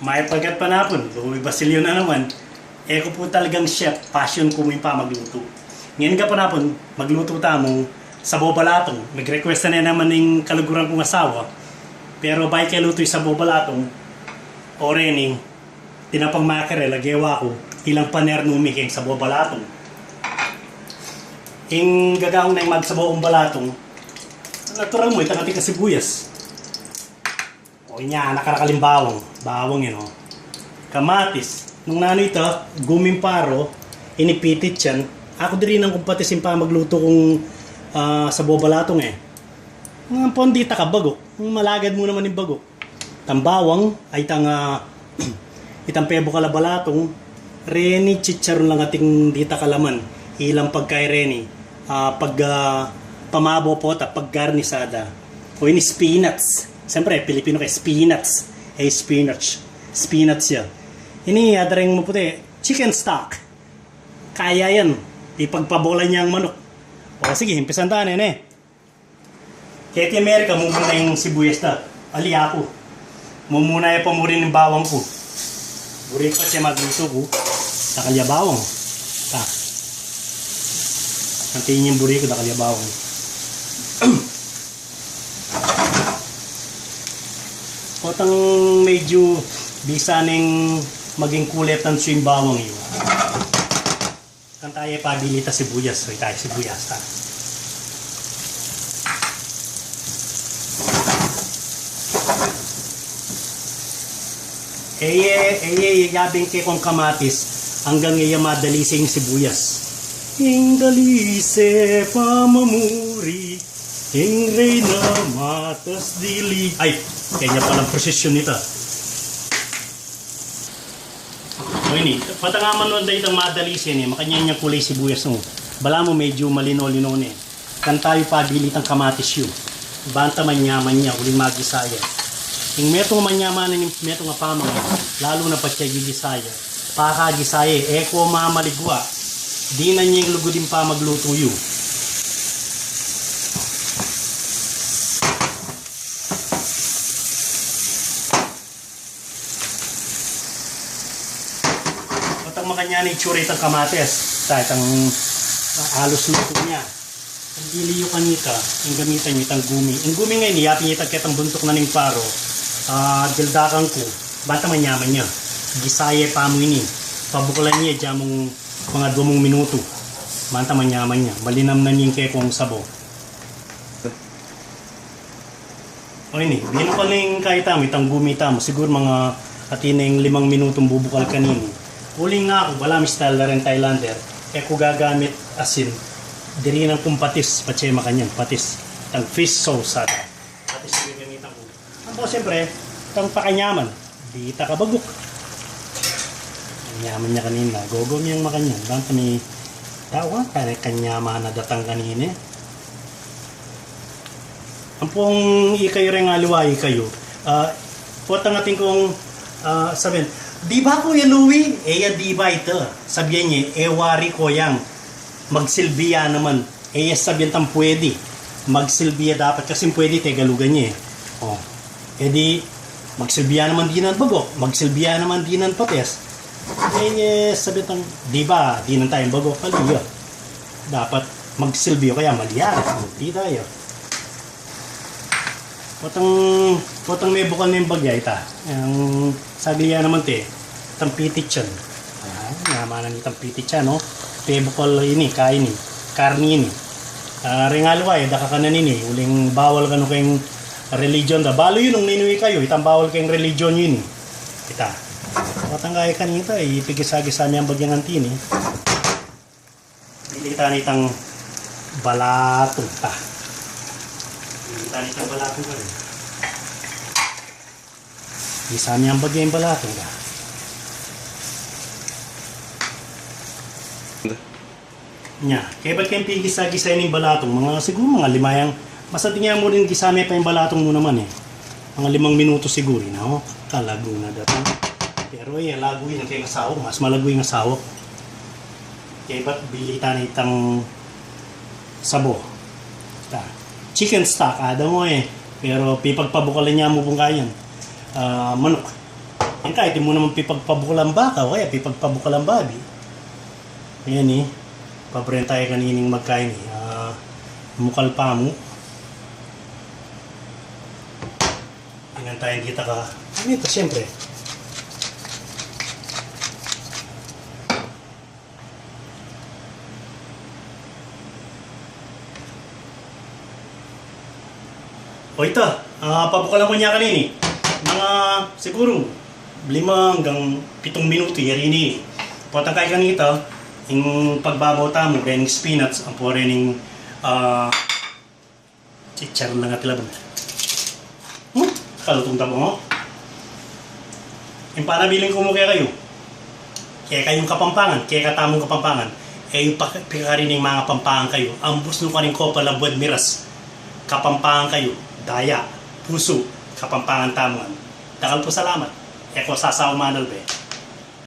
May pagkat panapon, Louie Basilio na naman. Ko po talagang chef, passion ko mo yung pa magluto. Ngayon ka panapon, magluto tamo sa bobalatong. Nag-request na naman ng kaluguran kong asawa. Pero bay kay luto yung sa bobalatong, o rening, tinapang makarel, agewa ko, ilang paner numiking sa bobalatong. Yung gagawang na yung magsabaw ang balatong, natural mo, itang ating kasibuyas. O niya, nakarakaling bawang yun o. Kamatis, nung nano ito, gumimparo, inipitit yan. Ako din rin ang kumpatisin pa magluto kong sa bobalatong eh. Ang pondita ka bagok, malagad mo naman yung bagok. Tambawang, ay itang pebo kalabalatong, reni chicharon lang ating dita kalaman. Ilang pagkay reni, pamabo po at paggarnisada. O ini spinach. Siyempre, Pilipino kay spinach. Spinach siya. Ini, adareng mo puti, chicken stock. Kaya yan. Ipagpabola niya ang manok. O sige, impisan tayo eh. Kaya ti Amerika, mumuna yung sibuyas na. Ali ako. Mumuna yung pamurin ng bawang ko. Burik pa siya magluto ko. Takalya bawang. Nantiin yung burik ko, takalya bawang. Otang medyo bisa neng maging kulit ang swing bawang yun. Kan tayo pabilita sibuyas. Ito tayo sibuyas ta. Yabing kay kong kamatis hanggang iya madalising sibuyas. Indalise pamamuri Ing reyna matas dili. Ay, kanya palang prosesyon nito. O ini, patangaman mo dahil itang madalisin eh, makanya niya kulay sibuyas mo. Bala mo medyo malino-lino eh. Kan tayo pabilit ang kamatis yun. Banta manyaman niya, uling magisaya. Yung metong manyaman ng metong apamang, lalo na pa siya gigisaya. Pakagisaya, eko mamaligwa. Di na niya yung lugudin pa magluto yun. Makanya ni tsura itang kamates kahit ang halos luto niya ang diliyo kanita ang gamitan niya itang gumi ang gumi ngayon iyapin niya itang buntok na ning paro dildakan ko bata manyaman niya gisaye pa mo ini pabukulan niya dyan mong mga 2 minuto bata manyaman niya malinam na niya kekong sabo o ini binukal ning kahit itang gumi tamo siguro mga atineng 5 minutong bubukal kanini. Uling nga ako, wala mi style na rin Thailander. Kaya ko gagamit asin. Diri ng kung patis, patsema kanyan, patis. Tang fish sauce ata. Patis yung gamitan ko. Ang siyempre, tang pakanyaman. Di ita kabagok. Kanyaman niya kanina. Gogom yung makanyan. Banta ni tao ka, kanyaman na datang kanina. Ang pong ikayo rin aliway kayo. Potang ating kong sabihin, di ba Kuya Louie? Di ba ito? Sabihan niya, wari ko yang magsilbiya naman. Sabihan tang pwede. Magsilbiya dapat kasi pwede tegalugan niya di magsilbiya naman dinan bagok. Magsilbiya naman dinan pates. Sabihan tang, di ba? Dinan tayong bagok. Kaliyo. Dapat magsilbiyo kaya maliyara. Di tayo. Potang may bukal na yung bagya ita. Ang sagliya naman itang pitit yan. Namanan itang pitit yan, no? Pe bukal ini, kain ni, karni ini. Rengalwa daka ka na nini, uling bawal ka no kayong religion da. Balo yun, nung ninuwi kayo, itang bawal kayong religion yun. Ita. Potang kaya kanita, ipigisa-gisa niya ang bagyang antin, Pilita na itang balato, Tani itang balato ka rin. Isa niya ang bagay yung balato ka. Nya, kaya ba't kayong pigisa-gisa yung balatong? Siguro mga 5 yang, basta tingnan mo rin gisame pa yung balatong mo naman Mga 5 minuto siguro na kalago na datang. Pero lago yun ang kayong asawak, mas malago yung asawak. Kaya ba't bilita na itang sabo? Chicken stock, ada mo pero pipagpabukalan niya mo pong kayan. Manok. Yan kahit mo naman pipagpabukalang baka o kaya pipagpabukalang babi. Ayan eh. Paborito tayo kanining magkain eh. Mukal pa mo. Tingnan tayo kita ka. Ano ito siyempre? O ito, pabukalan ko niya kanini. Mga siguro 5 hanggang 7 minuto yari ni. Potang kay kanito, yung pagbabaw tamo, kaya ng spinach, ang po rin yung chichar lang at laban. Kalutong tamo mo. Yung panabiling ko mo kaya kayo. Kaya kayong kapampangan, kaya katamong kapampangan. Eh yung pagkakarin ng mga pampangan kayo, ang busno ka rin ko palabwad miras. Kapampangan kayo, daya, puso, kapampangan tamuan. Dakal po salamat. Eko sasaw manal be.